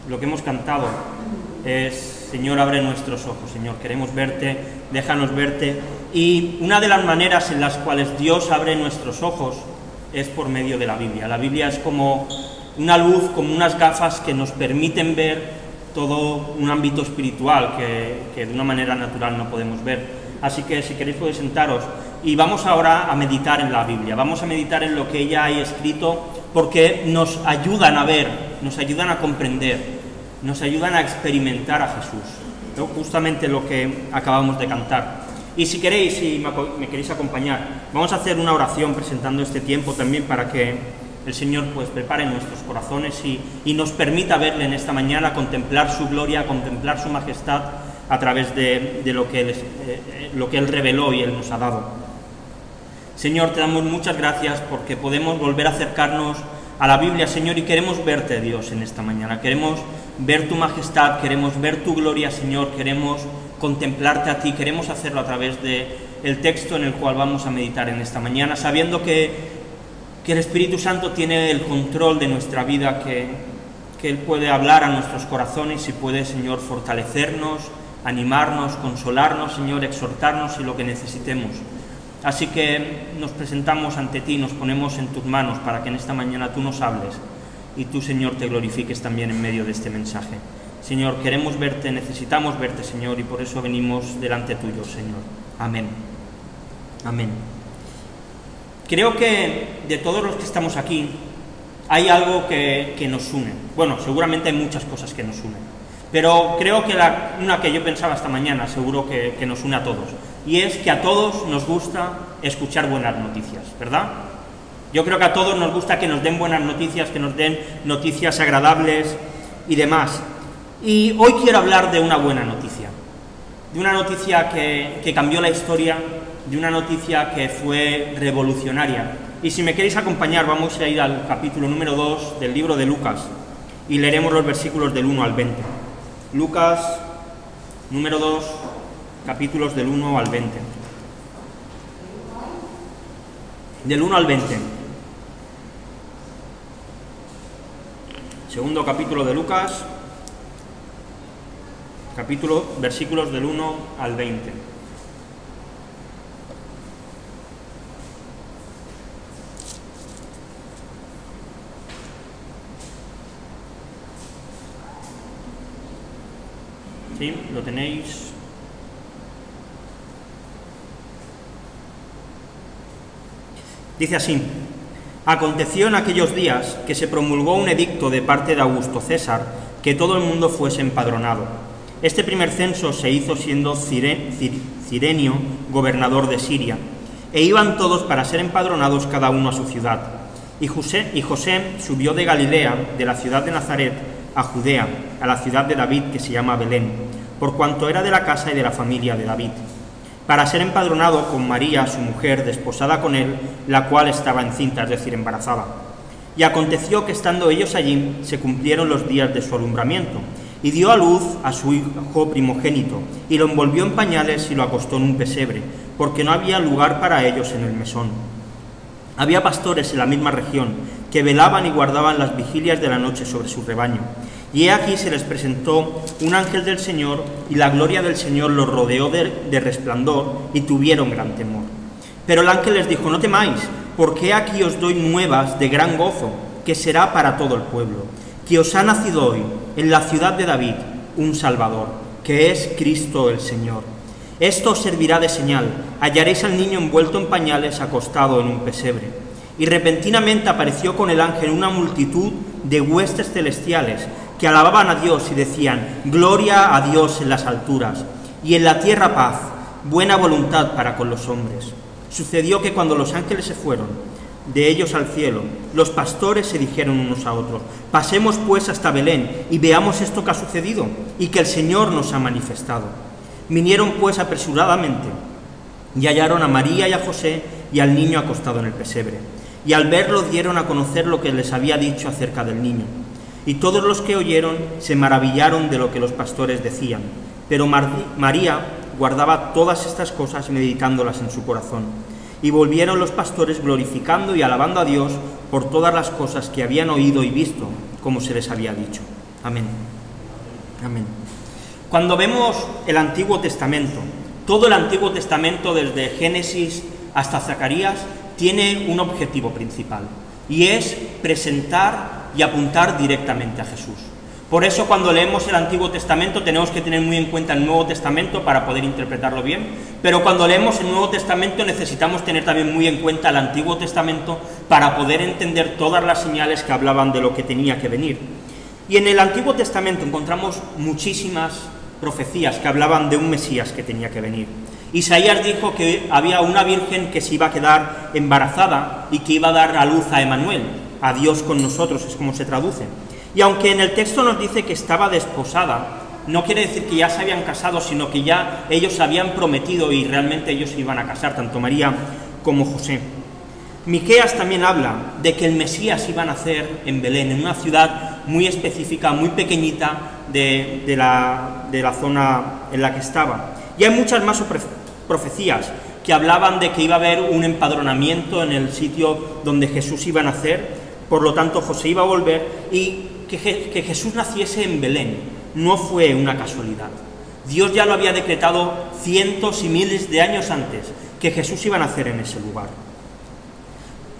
lo que hemos cantado es: Señor, abre nuestros ojos, Señor, queremos verte, déjanos verte. Y una de las maneras en las cuales Dios abre nuestros ojos es por medio de la Biblia. La Biblia es como una luz, como unas gafas que nos permiten ver todo un ámbito espiritual que de una manera natural no podemos ver. Así que si queréis podéis sentaros y vamos ahora a meditar en la Biblia, vamos a meditar en lo que ella ha escrito, porque nos ayudan a ver, nos ayudan a comprender, nos ayudan a experimentar a Jesús, ¿no? Justamente lo que acabamos de cantar. Y si queréis, si me queréis acompañar, vamos a hacer una oración presentando este tiempo también para que el Señor pues prepare nuestros corazones y nos permita verle en esta mañana, contemplar su gloria, contemplar su majestad a través de lo que Él reveló y Él nos ha dado. Señor, te damos muchas gracias porque podemos volver a acercarnos a la Biblia, Señor, y queremos verte, Dios, en esta mañana. Queremos ver tu majestad, queremos ver tu gloria, Señor, queremos contemplarte a ti, queremos hacerlo a través del texto en el cual vamos a meditar en esta mañana, sabiendo que el Espíritu Santo tiene el control de nuestra vida, que Él puede hablar a nuestros corazones y puede, Señor, fortalecernos, animarnos, consolarnos, Señor, exhortarnos y lo que necesitemos. Así que nos presentamos ante ti, nos ponemos en tus manos para que en esta mañana tú nos hables y tú, Señor, te glorifiques también en medio de este mensaje. Señor, queremos verte, necesitamos verte, Señor, y por eso venimos delante tuyo, Señor. Amén. Amén. Creo que de todos los que estamos aquí hay algo que nos une. Bueno, seguramente hay muchas cosas que nos unen, pero creo que una que yo pensaba esta mañana seguro que nos une a todos, y es que a todos nos gusta escuchar buenas noticias, ¿verdad? Yo creo que a todos nos gusta que nos den buenas noticias, que nos den noticias agradables y demás. Y hoy quiero hablar de una buena noticia, de una noticia que cambió la historia, de una noticia que fue revolucionaria. Y si me queréis acompañar, vamos a ir al capítulo número 2 del libro de Lucas y leeremos los versículos del 1 al 20. Lucas, número 2, capítulos del 1 al 20. Del 1 al 20. Segundo capítulo de Lucas, versículos del 1 al 20. ¿Sí? ¿Lo tenéis? Dice así: aconteció en aquellos días que se promulgó un edicto de parte de Augusto César que todo el mundo fuese empadronado. Este primer censo se hizo siendo Cirenio gobernador de Siria, e iban todos para ser empadronados cada uno a su ciudad. Y José subió de Galilea, de la ciudad de Nazaret, a Judea, a la ciudad de David, que se llama Belén, por cuanto era de la casa y de la familia de David, para ser empadronado con María, su mujer, desposada con él, la cual estaba encinta, es decir, embarazada. Y aconteció que estando ellos allí, se cumplieron los días de su alumbramiento, y dio a luz a su hijo primogénito, y lo envolvió en pañales y lo acostó en un pesebre, porque no había lugar para ellos en el mesón. Había pastores en la misma región, que velaban y guardaban las vigilias de la noche sobre su rebaño. Y he aquí se les presentó un ángel del Señor, y la gloria del Señor los rodeó de resplandor, y tuvieron gran temor. Pero el ángel les dijo: no temáis, porque aquí os doy nuevas de gran gozo, que será para todo el pueblo, que os ha nacido hoy, en la ciudad de David, un Salvador, que es Cristo el Señor. Esto os servirá de señal: hallaréis al niño envuelto en pañales, acostado en un pesebre. Y repentinamente apareció con el ángel una multitud de huestes celestiales, que alababan a Dios y decían: gloria a Dios en las alturas, y en la tierra paz, buena voluntad para con los hombres. Sucedió que cuando los ángeles se fueron de ellos al cielo, los pastores se dijeron unos a otros: pasemos pues hasta Belén y veamos esto que ha sucedido y que el Señor nos ha manifestado. Vinieron pues apresuradamente y hallaron a María y a José y al niño acostado en el pesebre. Y al verlo dieron a conocer lo que les había dicho acerca del niño. Y todos los que oyeron se maravillaron de lo que los pastores decían. Pero María guardaba todas estas cosas, meditándolas en su corazón. Y volvieron los pastores glorificando y alabando a Dios por todas las cosas que habían oído y visto, como se les había dicho. Amén. Amén. Cuando vemos el Antiguo Testamento, todo el Antiguo Testamento, desde Génesis hasta Zacarías, tiene un objetivo principal, y es presentar y apuntar directamente a Jesús. Por eso, cuando leemos el Antiguo Testamento, tenemos que tener muy en cuenta el Nuevo Testamento para poder interpretarlo bien, pero cuando leemos el Nuevo Testamento necesitamos tener también muy en cuenta el Antiguo Testamento para poder entender todas las señales que hablaban de lo que tenía que venir. Y en el Antiguo Testamento encontramos muchísimas profecías que hablaban de un Mesías que tenía que venir. Isaías dijo que había una virgen que se iba a quedar embarazada y que iba a dar a luz a Emanuel, a Dios con nosotros, es como se traduce. Y aunque en el texto nos dice que estaba desposada, no quiere decir que ya se habían casado, sino que ya ellos se habían prometido y realmente ellos se iban a casar, tanto María como José. Miqueas también habla de que el Mesías iba a nacer en Belén, en una ciudad muy específica, muy pequeñita de la zona en la que estaba. Y hay muchas más profecías que hablaban de que iba a haber un empadronamiento en el sitio donde Jesús iba a nacer, por lo tanto José iba a volver, y que Jesús naciese en Belén no fue una casualidad. Dios ya lo había decretado cientos y miles de años antes, que Jesús iba a nacer en ese lugar.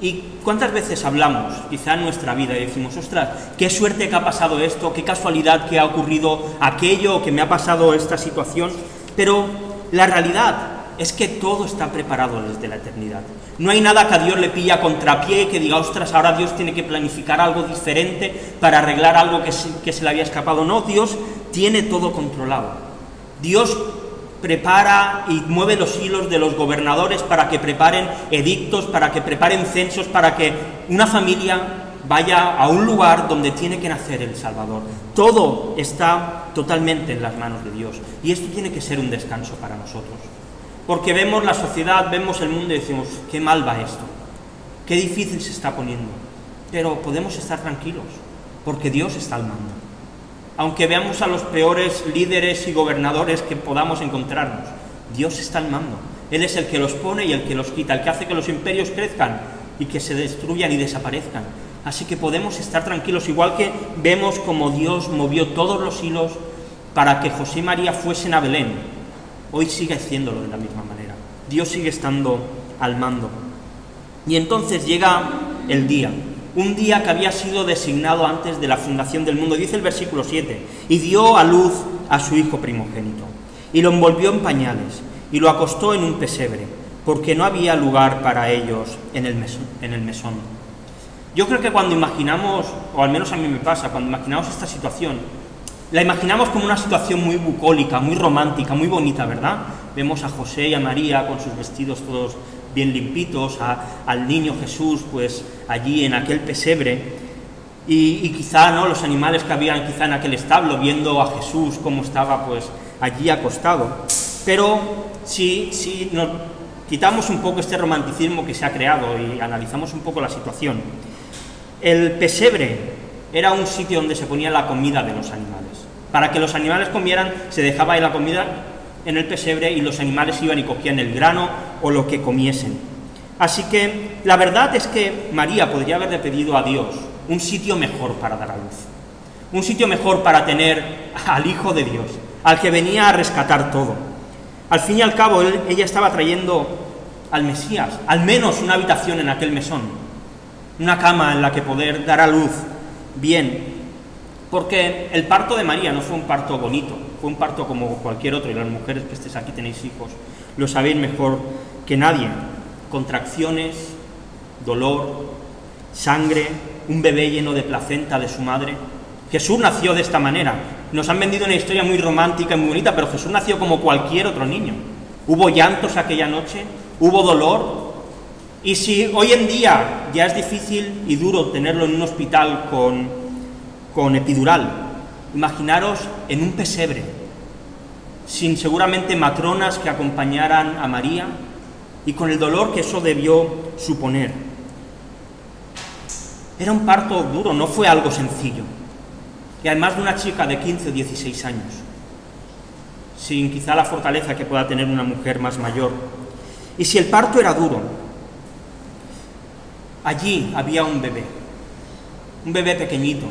¿Y cuántas veces hablamos, quizá en nuestra vida, y decimos, ostras, qué suerte que ha pasado esto, qué casualidad que ha ocurrido aquello, que me ha pasado esta situación? Pero la realidad es que todo está preparado desde la eternidad. No hay nada que a Dios le pilla a contrapié y que diga, ostras, ahora Dios tiene que planificar algo diferente para arreglar algo que se le había escapado. No, Dios tiene todo controlado. Dios prepara y mueve los hilos de los gobernadores para que preparen edictos, para que preparen censos, para que una familia vaya a un lugar donde tiene que nacer el Salvador. Todo está totalmente en las manos de Dios. Y esto tiene que ser un descanso para nosotros. Porque vemos la sociedad, vemos el mundo y decimos, qué mal va esto, qué difícil se está poniendo. Pero podemos estar tranquilos, porque Dios está al mando. Aunque veamos a los peores líderes y gobernadores que podamos encontrarnos, Dios está al mando. Él es el que los pone y el que los quita, el que hace que los imperios crezcan y que se destruyan y desaparezcan. Así que podemos estar tranquilos, igual que vemos como Dios movió todos los hilos para que José y María fuesen a Belén. Hoy sigue haciéndolo de la misma manera. Dios sigue estando al mando. Y entonces llega el día, un día que había sido designado antes de la fundación del mundo. Dice el versículo 7, y dio a luz a su hijo primogénito, y lo envolvió en pañales, y lo acostó en un pesebre, porque no había lugar para ellos en el mesón. Yo creo que cuando imaginamos, o al menos a mí me pasa, cuando imaginamos esta situación, la imaginamos como una situación muy bucólica, muy romántica, muy bonita, ¿verdad? Vemos a José y a María con sus vestidos todos bien limpitos, al niño Jesús pues allí en aquel pesebre, y quizá, ¿no?, los animales que habían quizá en aquel establo, viendo a Jesús cómo estaba pues allí acostado. Pero si nos quitamos un poco este romanticismo que se ha creado y analizamos un poco la situación, el pesebre era un sitio donde se ponía la comida de los animales. Para que los animales comieran, se dejaba ahí la comida en el pesebre y los animales iban y cogían el grano o lo que comiesen. Así que la verdad es que María podría haberle pedido a Dios un sitio mejor para dar a luz, un sitio mejor para tener al Hijo de Dios, al que venía a rescatar todo. Al fin y al cabo, ella estaba trayendo al Mesías, al menos una habitación en aquel mesón, una cama en la que poder dar a luz bien, porque el parto de María no fue un parto bonito, fue un parto como cualquier otro, y las mujeres que estéis aquí tenéis hijos, lo sabéis mejor que nadie. Contracciones, dolor, sangre, un bebé lleno de placenta de su madre. Jesús nació de esta manera. Nos han vendido una historia muy romántica y muy bonita, pero Jesús nació como cualquier otro niño. Hubo llantos aquella noche, hubo dolor, y si hoy en día ya es difícil y duro tenerlo en un hospital con epidural, imaginaros en un pesebre, sin seguramente matronas que acompañaran a María, y con el dolor que eso debió suponer. Era un parto duro, no fue algo sencillo. Y además de una chica de 15 o 16 años, sin quizá la fortaleza que pueda tener una mujer más mayor. Y si el parto era duro, allí había un bebé pequeñito,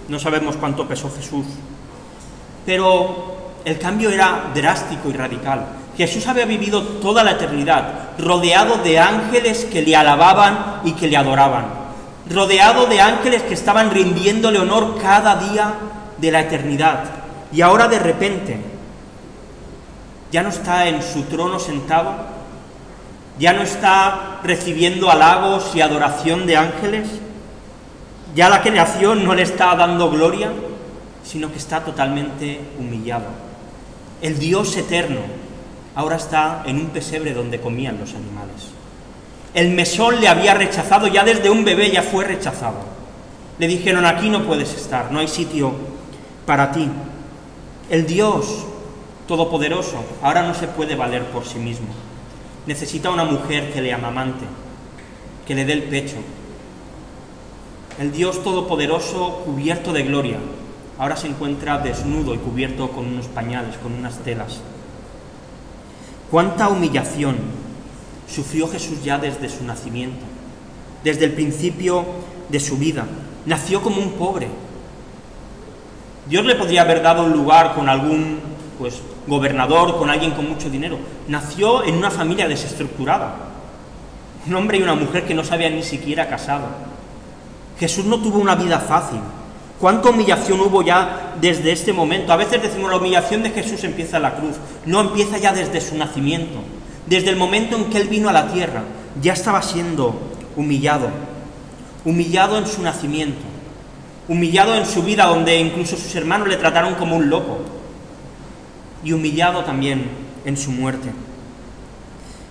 no sabemos cuánto pesó Jesús, pero el cambio era drástico y radical. Jesús había vivido toda la eternidad rodeado de ángeles que le alababan y que le adoraban, rodeado de ángeles que estaban rindiéndole honor cada día de la eternidad. Y ahora de repente ya no está en su trono sentado, ya no está recibiendo halagos y adoración de ángeles, ya la creación no le está dando gloria, sino que está totalmente humillado. El Dios eterno ahora está en un pesebre donde comían los animales. El mesón le había rechazado, ya desde un bebé ya fue rechazado. Le dijeron, aquí no puedes estar, no hay sitio para ti. El Dios Todopoderoso ahora no se puede valer por sí mismo. Necesita una mujer que le amamante, que le dé el pecho. El Dios Todopoderoso, cubierto de gloria, ahora se encuentra desnudo y cubierto con unos pañales, con unas telas. ¿Cuánta humillación sufrió Jesús ya desde su nacimiento, desde el principio de su vida? Nació como un pobre. Dios le podría haber dado un lugar con algún gobernador, con alguien con mucho dinero. Nació en una familia desestructurada, un hombre y una mujer que no se habían ni siquiera casado. Jesús no tuvo una vida fácil. ¿Cuánta humillación hubo ya desde este momento? A veces decimos, la humillación de Jesús empieza en la cruz. No, empieza ya desde su nacimiento. Desde el momento en que Él vino a la tierra, ya estaba siendo humillado. Humillado en su nacimiento. Humillado en su vida, donde incluso sus hermanos le trataron como un loco. Y humillado también en su muerte.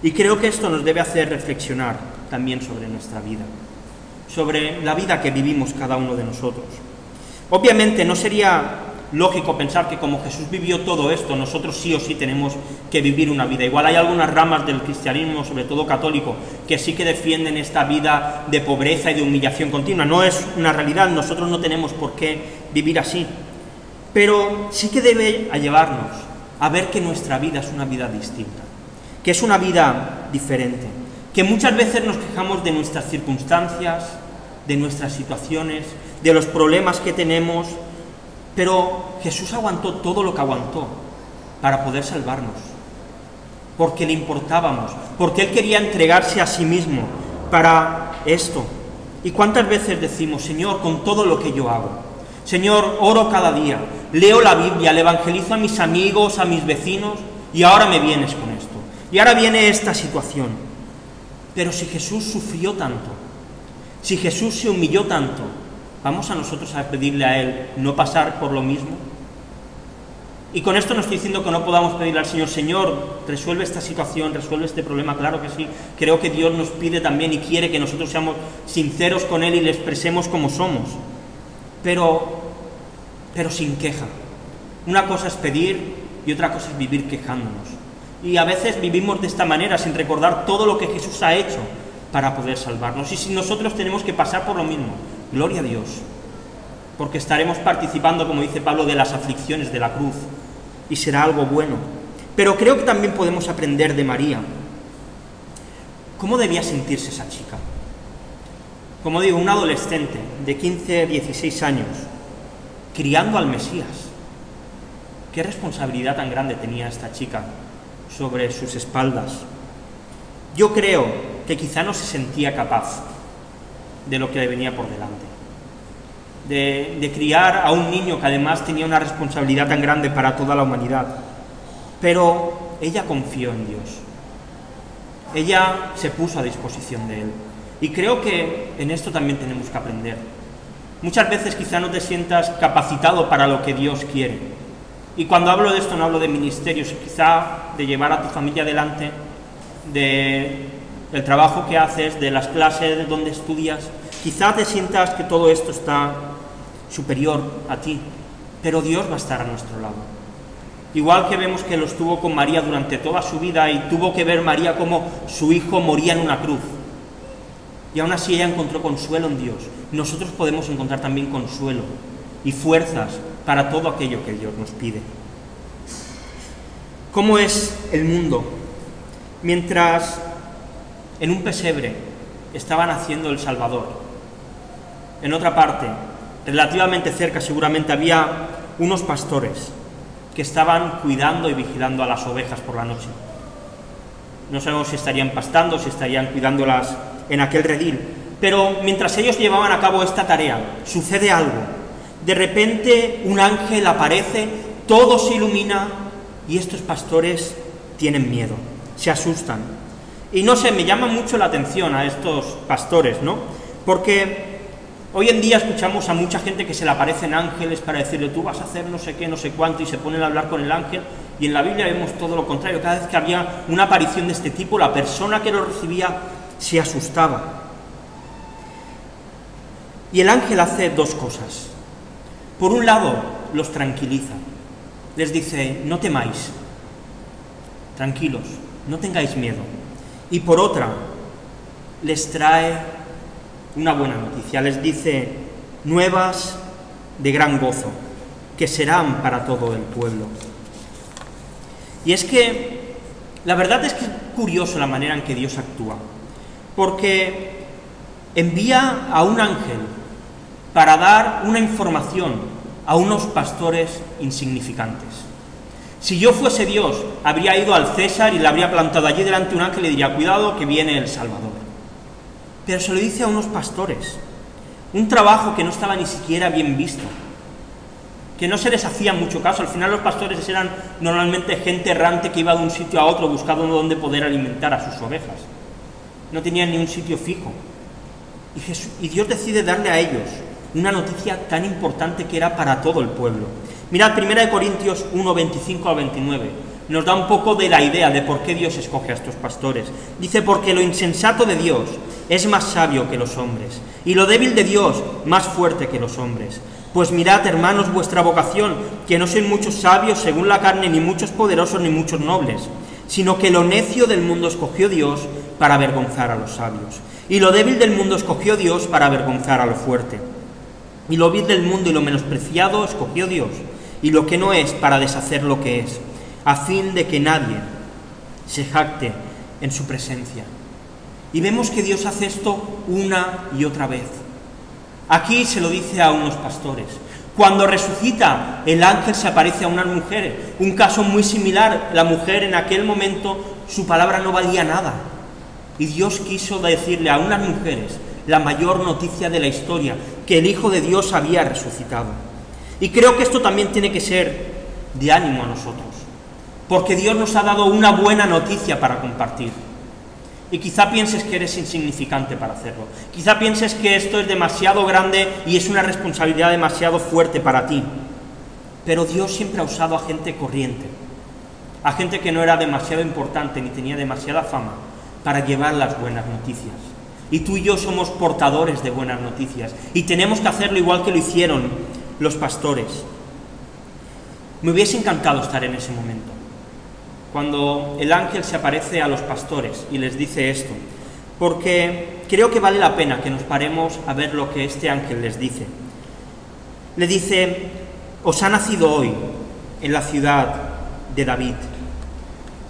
Y creo que esto nos debe hacer reflexionar también sobre nuestra vida, sobre la vida que vivimos cada uno de nosotros. Obviamente no sería lógico pensar que como Jesús vivió todo esto, nosotros sí o sí tenemos que vivir una vida. Igual hay algunas ramas del cristianismo, sobre todo católico, que sí que defienden esta vida de pobreza y de humillación continua. No es una realidad, nosotros no tenemos por qué vivir así. Pero sí que debe llevarnos a ver que nuestra vida es una vida distinta, que es una vida diferente, que muchas veces nos quejamos de nuestras circunstancias, de nuestras situaciones, de los problemas que tenemos, pero Jesús aguantó todo lo que aguantó para poder salvarnos, porque le importábamos, porque Él quería entregarse a sí mismo para esto. ¿Y cuántas veces decimos, Señor, con todo lo que yo hago, Señor, oro cada día, leo la Biblia, le evangelizo a mis amigos, a mis vecinos, y ahora me vienes con esto, y ahora viene esta situación? Pero si Jesús sufrió tanto, si Jesús se humilló tanto, ¿vamos a nosotros a pedirle a Él no pasar por lo mismo? Y con esto no estoy diciendo que no podamos pedirle al Señor, Señor, resuelve esta situación, resuelve este problema. Claro que sí. Creo que Dios nos pide también y quiere que nosotros seamos sinceros con Él y le expresemos como somos. Pero sin queja. Una cosa es pedir y otra cosa es vivir quejándonos. Y a veces vivimos de esta manera, sin recordar todo lo que Jesús ha hecho para poder salvarnos. Y si nosotros tenemos que pasar por lo mismo, gloria a Dios, porque estaremos participando, como dice Pablo, de las aflicciones de la cruz, y será algo bueno. Pero creo que también podemos aprender de María. ¿Cómo debía sentirse esa chica? Como digo, un adolescente de 15, 16 años, criando al Mesías. ¿Qué responsabilidad tan grande tenía esta chica sobre sus espaldas? Yo creo que quizá no se sentía capaz de lo que le venía por delante, de criar a un niño que además tenía una responsabilidad tan grande para toda la humanidad. Pero ella confió en Dios, ella se puso a disposición de Él, y creo que en esto también tenemos que aprender. Muchas veces quizá no te sientas capacitado para lo que Dios quiere, y cuando hablo de esto no hablo de ministerios, quizá de llevar a tu familia adelante, del trabajo que haces, de las clases, de donde estudias. Quizá te sientas que todo esto está superior a ti, pero Dios va a estar a nuestro lado. Igual que vemos que lo estuvo con María durante toda su vida y tuvo que ver María cómo su hijo moría en una cruz. Y aún así ella encontró consuelo en Dios. Nosotros podemos encontrar también consuelo y fuerzas para todo aquello que Dios nos pide. ¿Cómo es el mundo? Mientras en un pesebre estaban haciendo el Salvador, en otra parte relativamente cerca seguramente, había unos pastores que estaban cuidando y vigilando a las ovejas por la noche. No sabemos si estarían pastando, si estarían cuidándolas en aquel redil, pero mientras ellos llevaban a cabo esta tarea, sucede algo. De repente un ángel aparece, todo se ilumina y estos pastores tienen miedo, se asustan. Y no sé, me llama mucho la atención a estos pastores, ¿no? Porque hoy en día escuchamos a mucha gente que se le aparecen ángeles para decirle tú vas a hacer no sé qué, no sé cuánto, y se ponen a hablar con el ángel, y en la Biblia vemos todo lo contrario. Cada vez que había una aparición de este tipo, la persona que lo recibía se asustaba. Y el ángel hace dos cosas. Por un lado, los tranquiliza, les dice, no temáis, tranquilos, no tengáis miedo. Y por otra, les trae una buena noticia, les dice nuevas de gran gozo, que serán para todo el pueblo. Y es que, la verdad es que es curioso la manera en que Dios actúa, porque envía a un ángel para dar una información a unos pastores insignificantes. Si yo fuese Dios, habría ido al César y le habría plantado allí delante de un ángel y le diría, cuidado que viene el Salvador. Pero se lo dice a unos pastores, un trabajo que no estaba ni siquiera bien visto, que no se les hacía mucho caso. Al final los pastores eran normalmente gente errante que iba de un sitio a otro buscando dónde poder alimentar a sus ovejas. No tenían ni un sitio fijo. Y Dios decide darle a ellos una noticia tan importante que era para todo el pueblo. Mirad, 1 Corintios 1, 25 al 29, nos da un poco de la idea de por qué Dios escoge a estos pastores. Dice, porque lo insensato de Dios es más sabio que los hombres, y lo débil de Dios más fuerte que los hombres. Pues mirad, hermanos, vuestra vocación, que no sois muchos sabios según la carne, ni muchos poderosos, ni muchos nobles, sino que lo necio del mundo escogió Dios para avergonzar a los sabios, y lo débil del mundo escogió Dios para avergonzar a lo fuerte. Y lo vil del mundo y lo menospreciado escogió Dios, y lo que no es para deshacer lo que es, a fin de que nadie se jacte en su presencia. Y vemos que Dios hace esto una y otra vez. Aquí se lo dice a unos pastores. Cuando resucita, el ángel se aparece a unas mujeres. Un caso muy similar, la mujer en aquel momento, su palabra no valía nada. Y Dios quiso decirle a unas mujeres la mayor noticia de la historia, que el Hijo de Dios había resucitado. Y creo que esto también tiene que ser de ánimo a nosotros, porque Dios nos ha dado una buena noticia para compartir. Y quizá pienses que eres insignificante para hacerlo, quizá pienses que esto es demasiado grande y es una responsabilidad demasiado fuerte para ti, pero Dios siempre ha usado a gente corriente, a gente que no era demasiado importante ni tenía demasiada fama, para llevar las buenas noticias. Y tú y yo somos portadores de buenas noticias, y tenemos que hacerlo igual que lo hicieron los pastores. Me hubiese encantado estar en ese momento, cuando el ángel se aparece a los pastores y les dice esto, porque creo que vale la pena que nos paremos a ver lo que este ángel les dice. Le dice, os ha nacido hoy en la ciudad de David.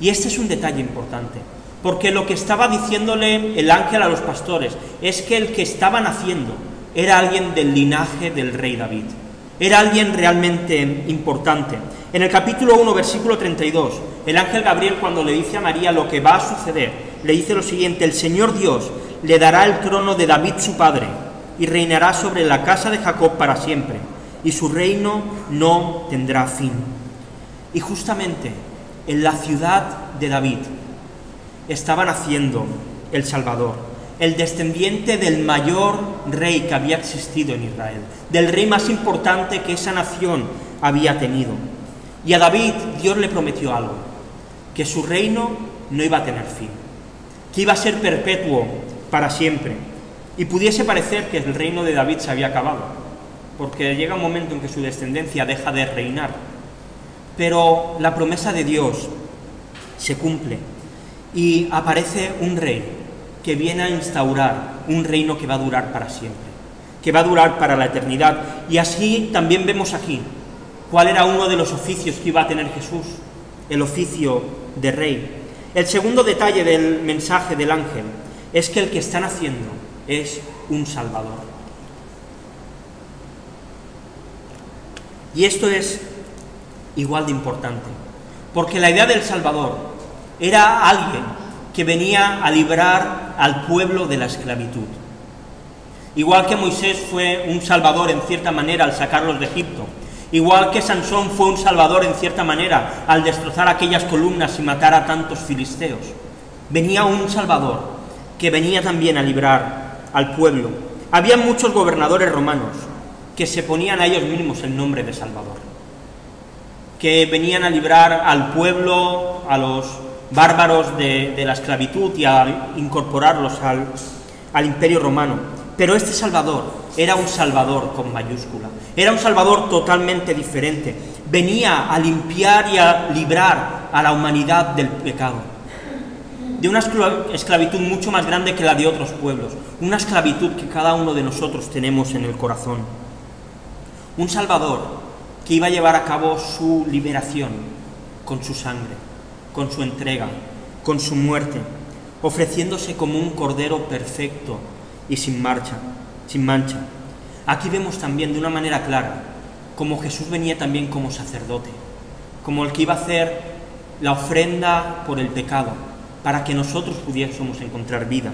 Y este es un detalle importante, porque lo que estaba diciéndole el ángel a los pastores es que el que estaba naciendo era alguien del linaje del rey David. Era alguien realmente importante. En el capítulo 1, versículo 32, el ángel Gabriel, cuando le dice a María lo que va a suceder, le dice lo siguiente: el Señor Dios le dará el trono de David su padre, y reinará sobre la casa de Jacob para siempre, y su reino no tendrá fin. Y justamente en la ciudad de David estaba naciendo el Salvador, el descendiente del mayor rey que había existido en Israel, del rey más importante que esa nación había tenido. Y a David Dios le prometió algo, que su reino no iba a tener fin, que iba a ser perpetuo para siempre. Y pudiese parecer que el reino de David se había acabado, porque llega un momento en que su descendencia deja de reinar. Pero la promesa de Dios se cumple y aparece un rey que viene a instaurar un reino que va a durar para siempre, que va a durar para la eternidad. Y así también vemos aquí cuál era uno de los oficios que iba a tener Jesús, el oficio de rey. El segundo detalle del mensaje del ángel es que el que está naciendo es un Salvador. Y esto es igual de importante, porque la idea del Salvador era alguien que venía a librar al pueblo de la esclavitud. Igual que Moisés fue un salvador en cierta manera al sacarlos de Egipto, igual que Sansón fue un salvador en cierta manera al destrozar aquellas columnas y matar a tantos filisteos, venía un salvador que venía también a librar al pueblo. Había muchos gobernadores romanos que se ponían a ellos mismos el nombre de Salvador, que venían a librar al pueblo, a los bárbaros de la esclavitud y a incorporarlos al imperio romano. Pero este Salvador era un Salvador con mayúscula, era un Salvador totalmente diferente, venía a limpiar y a librar a la humanidad del pecado, de una esclavitud mucho más grande que la de otros pueblos, una esclavitud que cada uno de nosotros tenemos en el corazón. Un Salvador que iba a llevar a cabo su liberación con su sangre, con su entrega, con su muerte, ofreciéndose como un cordero perfecto y sin mancha. Aquí vemos también de una manera clara cómo Jesús venía también como sacerdote, como el que iba a hacer la ofrenda por el pecado, para que nosotros pudiésemos encontrar vida.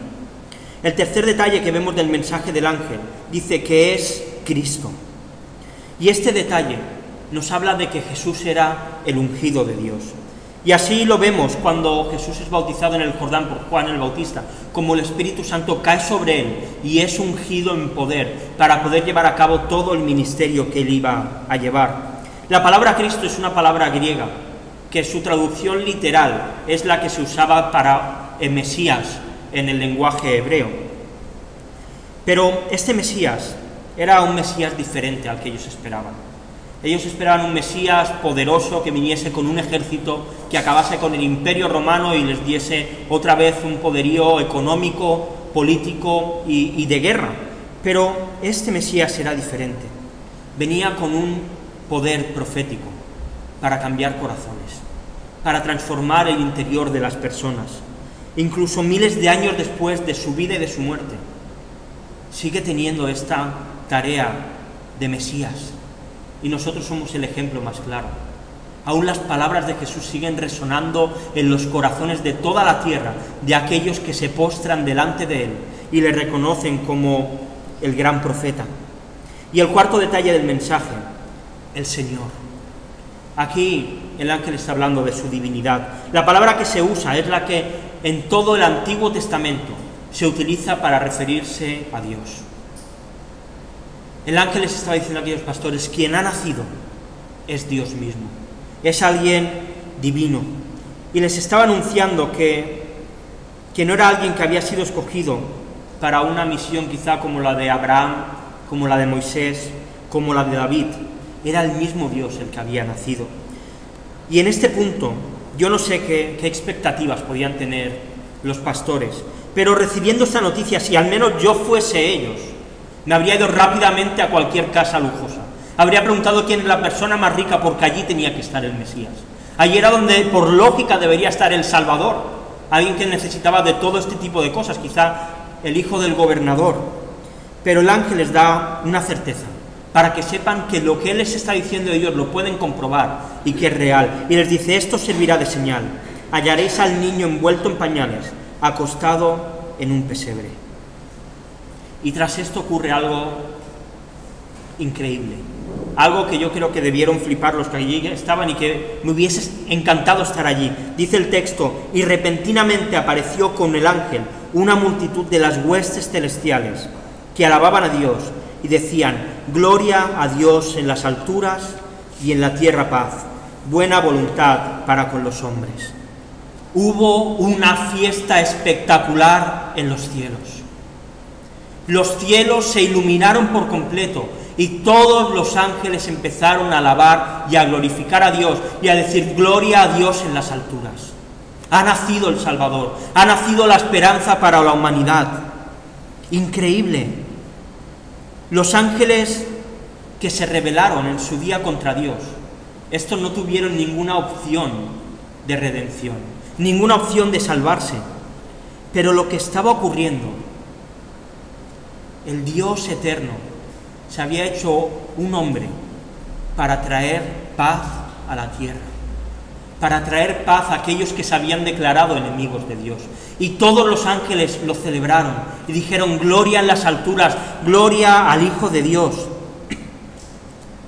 El tercer detalle que vemos del mensaje del ángel dice que es Cristo. Y este detalle nos habla de que Jesús era el ungido de Dios. Y así lo vemos cuando Jesús es bautizado en el Jordán por Juan el Bautista, como el Espíritu Santo cae sobre él y es ungido en poder para poder llevar a cabo todo el ministerio que él iba a llevar. La palabra Cristo es una palabra griega, que su traducción literal es la que se usaba para Mesías en el lenguaje hebreo. Pero este Mesías era un Mesías diferente al que ellos esperaban. Ellos esperaban un Mesías poderoso que viniese con un ejército, que acabase con el imperio romano y les diese otra vez un poderío económico, político y de guerra. Pero este Mesías era diferente. Venía con un poder profético para cambiar corazones, para transformar el interior de las personas. Incluso miles de años después de su vida y de su muerte, sigue teniendo esta tarea de Mesías. Y nosotros somos el ejemplo más claro. Aún las palabras de Jesús siguen resonando en los corazones de toda la tierra, de aquellos que se postran delante de Él y le reconocen como el gran profeta. Y el cuarto detalle del mensaje, el Señor. Aquí el ángel está hablando de su divinidad. La palabra que se usa es la que en todo el Antiguo Testamento se utiliza para referirse a Dios. El ángel les estaba diciendo a aquellos pastores, quien ha nacido es Dios mismo, es alguien divino. Y les estaba anunciando que no era alguien que había sido escogido para una misión quizá como la de Abraham, como la de Moisés, como la de David. Era el mismo Dios el que había nacido. Y en este punto, yo no sé qué expectativas podían tener los pastores, pero recibiendo esta noticia, si al menos yo fuese ellos, me habría ido rápidamente a cualquier casa lujosa. Habría preguntado quién es la persona más rica, porque allí tenía que estar el Mesías. Allí era donde, por lógica, debería estar el Salvador. Alguien que necesitaba de todo este tipo de cosas, quizá el hijo del gobernador. Pero el ángel les da una certeza, para que sepan que lo que él les está diciendo ellos lo pueden comprobar y que es real. Y les dice, esto servirá de señal. Hallaréis al niño envuelto en pañales, acostado en un pesebre. Y tras esto ocurre algo increíble, algo que yo creo que debieron flipar los que allí estaban y que me hubiese encantado estar allí. Dice el texto, y repentinamente apareció con el ángel una multitud de las huestes celestiales que alababan a Dios y decían, gloria a Dios en las alturas y en la tierra paz, buena voluntad para con los hombres. Hubo una fiesta espectacular en los cielos. Los cielos se iluminaron por completo y todos los ángeles empezaron a alabar y a glorificar a Dios y a decir gloria a Dios en las alturas. Ha nacido el Salvador, ha nacido la esperanza para la humanidad. Increíble. Los ángeles que se rebelaron en su día contra Dios, estos no tuvieron ninguna opción de redención, ninguna opción de salvarse. Pero lo que estaba ocurriendo, el Dios eterno se había hecho un hombre para traer paz a la tierra, para traer paz a aquellos que se habían declarado enemigos de Dios. Y todos los ángeles lo celebraron y dijeron: gloria en las alturas, gloria al Hijo de Dios.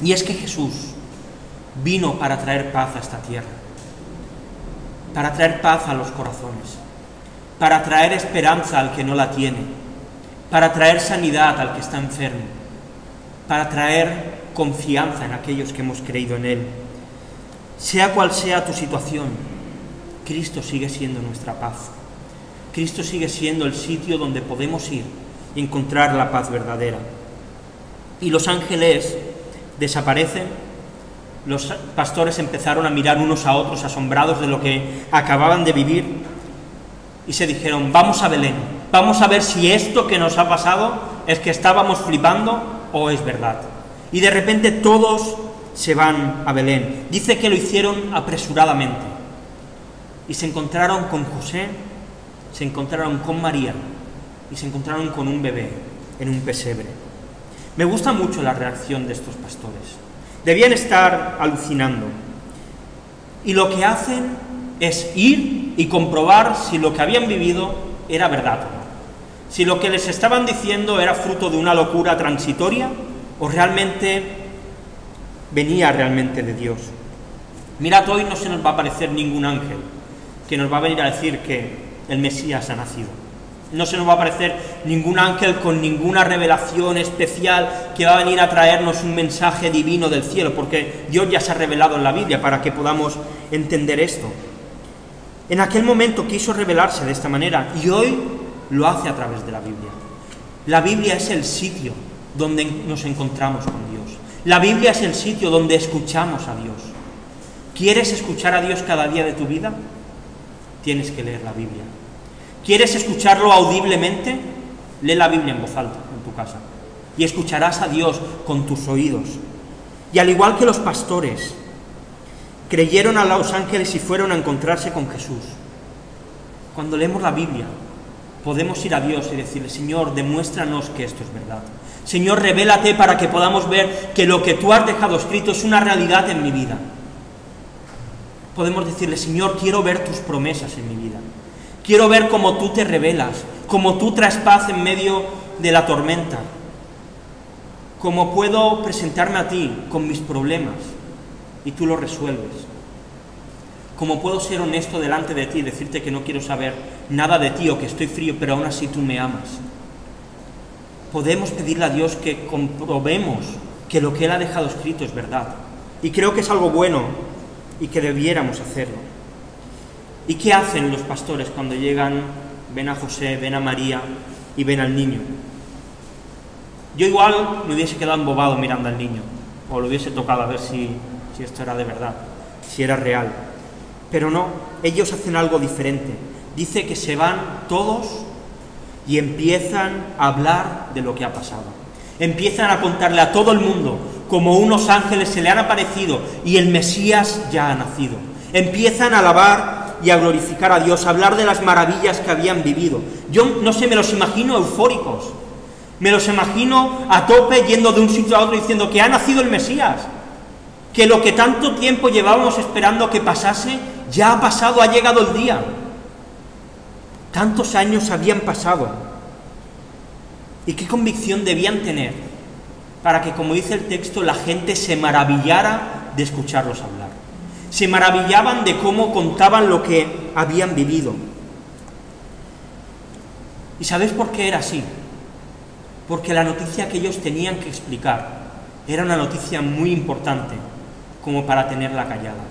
Y es que Jesús vino para traer paz a esta tierra, para traer paz a los corazones, para traer esperanza al que no la tiene, para traer sanidad al que está enfermo, para traer confianza en aquellos que hemos creído en Él. Sea cual sea tu situación, Cristo sigue siendo nuestra paz. Cristo sigue siendo el sitio donde podemos ir y encontrar la paz verdadera. Y los ángeles desaparecen. Los pastores empezaron a mirar unos a otros asombrados de lo que acababan de vivir y se dijeron: vamos a Belén, vamos a ver si esto que nos ha pasado es que estábamos flipando o es verdad. Y de repente todos se van a Belén. Dice que lo hicieron apresuradamente y se encontraron con José, se encontraron con María y se encontraron con un bebé en un pesebre. Me gusta mucho la reacción de estos pastores. Debían estar alucinando. Y lo que hacen es ir y comprobar si lo que habían vivido era verdad o no. Si lo que les estaban diciendo era fruto de una locura transitoria o realmente venía realmente de Dios. Mirad, hoy no se nos va a aparecer ningún ángel que nos va a venir a decir que el Mesías ha nacido. No se nos va a aparecer ningún ángel con ninguna revelación especial que va a venir a traernos un mensaje divino del cielo, porque Dios ya se ha revelado en la Biblia para que podamos entender esto. En aquel momento quiso revelarse de esta manera y hoy lo hace a través de la Biblia. La Biblia es el sitio donde nos encontramos con Dios. La Biblia es el sitio donde escuchamos a Dios. ¿Quieres escuchar a Dios cada día de tu vida? Tienes que leer la Biblia. ¿Quieres escucharlo audiblemente? Lee la Biblia en voz alta en tu casa y escucharás a Dios con tus oídos. Y al igual que los pastores, creyeron a los ángeles y fueron a encontrarse con Jesús. Cuando leemos la Biblia, podemos ir a Dios y decirle: Señor, demuéstranos que esto es verdad. Señor, revélate para que podamos ver que lo que tú has dejado escrito es una realidad en mi vida. Podemos decirle: Señor, quiero ver tus promesas en mi vida. Quiero ver cómo tú te revelas, cómo tú traes paz en medio de la tormenta. Cómo puedo presentarme a ti con mis problemas y tú los resuelves. Cómo puedo ser honesto delante de ti y decirte que no quiero saber nada de ti o que estoy frío, pero aún así tú me amas. Podemos pedirle a Dios que comprobemos que lo que Él ha dejado escrito es verdad. Y creo que es algo bueno y que debiéramos hacerlo. ¿Y qué hacen los pastores cuando llegan, ven a José, ven a María y ven al niño? Yo igual me hubiese quedado embobado mirando al niño, o lo hubiese tocado a ver si esto era de verdad, si era real. Pero no, ellos hacen algo diferente. Dice que se van todos y empiezan a hablar de lo que ha pasado. Empiezan a contarle a todo el mundo cómo unos ángeles se le han aparecido y el Mesías ya ha nacido. Empiezan a alabar y a glorificar a Dios, a hablar de las maravillas que habían vivido. Yo no sé, me los imagino eufóricos, me los imagino a tope yendo de un sitio a otro diciendo que ha nacido el Mesías, que lo que tanto tiempo llevábamos esperando que pasase, ya ha pasado, ha llegado el día. Tantos años habían pasado. ¿Y qué convicción debían tener para que, como dice el texto, la gente se maravillara de escucharlos hablar? Se maravillaban de cómo contaban lo que habían vivido. ¿Y sabéis por qué era así? Porque la noticia que ellos tenían que explicar era una noticia muy importante como para tenerla callada.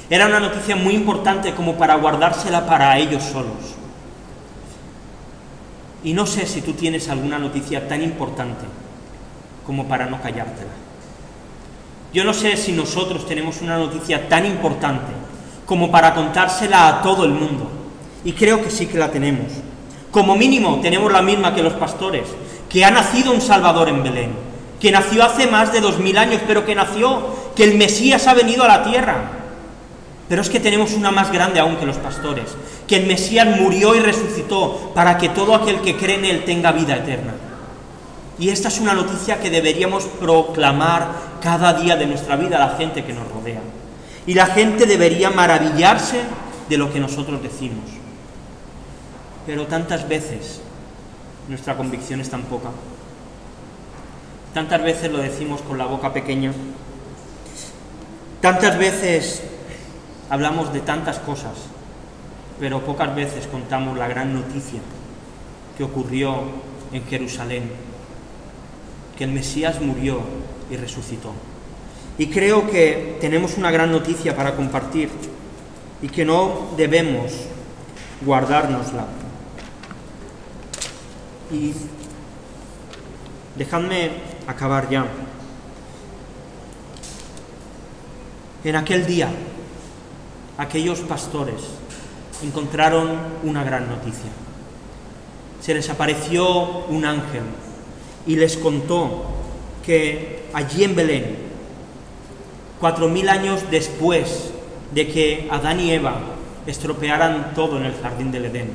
Era una noticia muy importante como para guardársela para ellos solos. Y no sé si tú tienes alguna noticia tan importante como para no callártela. Yo no sé si nosotros tenemos una noticia tan importante como para contársela a todo el mundo. Y creo que sí que la tenemos. Como mínimo tenemos la misma que los pastores, que ha nacido un Salvador en Belén, que nació hace más de 2000 años, pero que el Mesías ha venido a la tierra. Pero es que tenemos una más grande aún que los pastores, que el Mesías murió y resucitó para que todo aquel que cree en Él tenga vida eterna. Y esta es una noticia que deberíamos proclamar cada día de nuestra vida a la gente que nos rodea. Y la gente debería maravillarse de lo que nosotros decimos. Pero tantas veces nuestra convicción es tan poca. Tantas veces lo decimos con la boca pequeña. Tantas veces hablamos de tantas cosas, pero pocas veces contamos la gran noticia que ocurrió en Jerusalén, que el Mesías murió y resucitó. Y creo que tenemos una gran noticia para compartir y que no debemos guardárnosla. Y dejadme acabar ya. En aquel día, aquellos pastores encontraron una gran noticia. Se les apareció un ángel y les contó que allí en Belén, 4000 años después de que Adán y Eva estropearan todo en el jardín del Edén,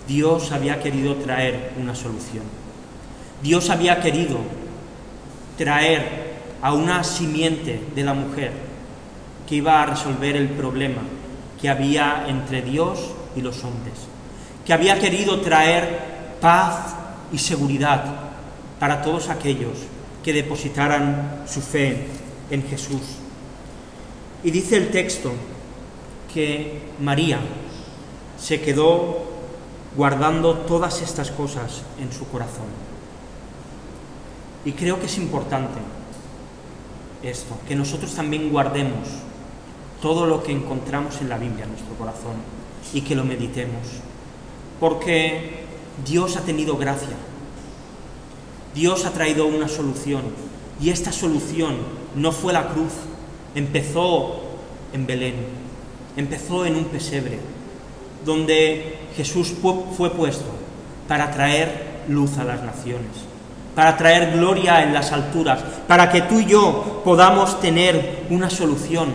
Dios había querido traer una solución. Dios había querido traer a una simiente de la mujer que iba a resolver el problema que había entre Dios y los hombres, que había querido traer paz y seguridad para todos aquellos que depositaran su fe en Jesús. Y dice el texto que María se quedó guardando todas estas cosas en su corazón. Y creo que es importante esto, que nosotros también guardemos todo lo que encontramos en la Biblia en nuestro corazón y que lo meditemos, porque Dios ha tenido gracia, Dios ha traído una solución, y esta solución no fue la cruz, empezó en Belén, empezó en un pesebre, donde Jesús fue puesto para traer luz a las naciones, para traer gloria en las alturas, para que tú y yo podamos tener una solución.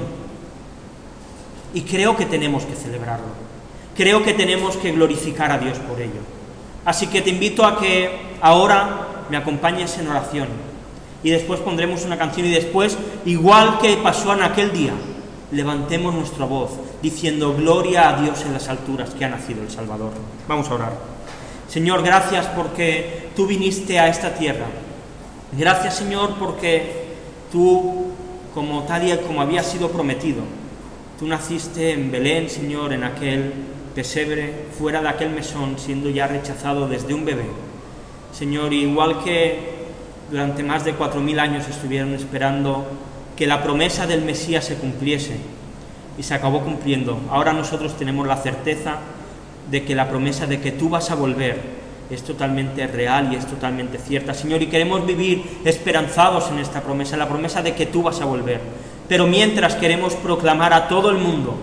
Y creo que tenemos que celebrarlo, creo que tenemos que glorificar a Dios por ello. Así que te invito a que ahora me acompañes en oración, y después pondremos una canción, y después, igual que pasó en aquel día, levantemos nuestra voz diciendo gloria a Dios en las alturas, que ha nacido el Salvador. Vamos a orar. Señor, gracias porque tú viniste a esta tierra. Gracias, Señor, porque tú, como tal y como había sido prometido, tú naciste en Belén, Señor, en aquel pesebre, fuera de aquel mesón, siendo ya rechazado desde un bebé. Señor, igual que durante más de 4000 años estuvieron esperando que la promesa del Mesías se cumpliese, y se acabó cumpliendo, ahora nosotros tenemos la certeza de que la promesa de que tú vas a volver es totalmente real y es totalmente cierta, Señor, y queremos vivir esperanzados en esta promesa, la promesa de que tú vas a volver. Pero mientras queremos proclamar a todo el mundo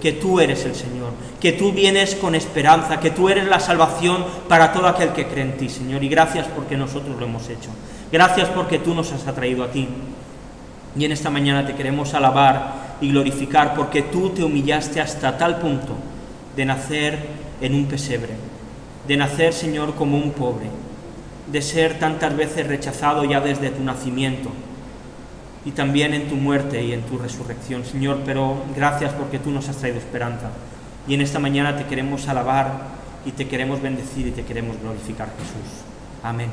que tú eres el Señor, que tú vienes con esperanza, que tú eres la salvación para todo aquel que cree en ti, Señor, y gracias porque nosotros lo hemos hecho. Gracias porque tú nos has atraído a ti. Y en esta mañana te queremos alabar y glorificar porque tú te humillaste hasta tal punto de nacer en un pesebre, de nacer, Señor, como un pobre, de ser tantas veces rechazado ya desde tu nacimiento y también en tu muerte y en tu resurrección, Señor, pero gracias porque tú nos has traído esperanza. Y en esta mañana te queremos alabar y te queremos bendecir y te queremos glorificar, Jesús. Amén.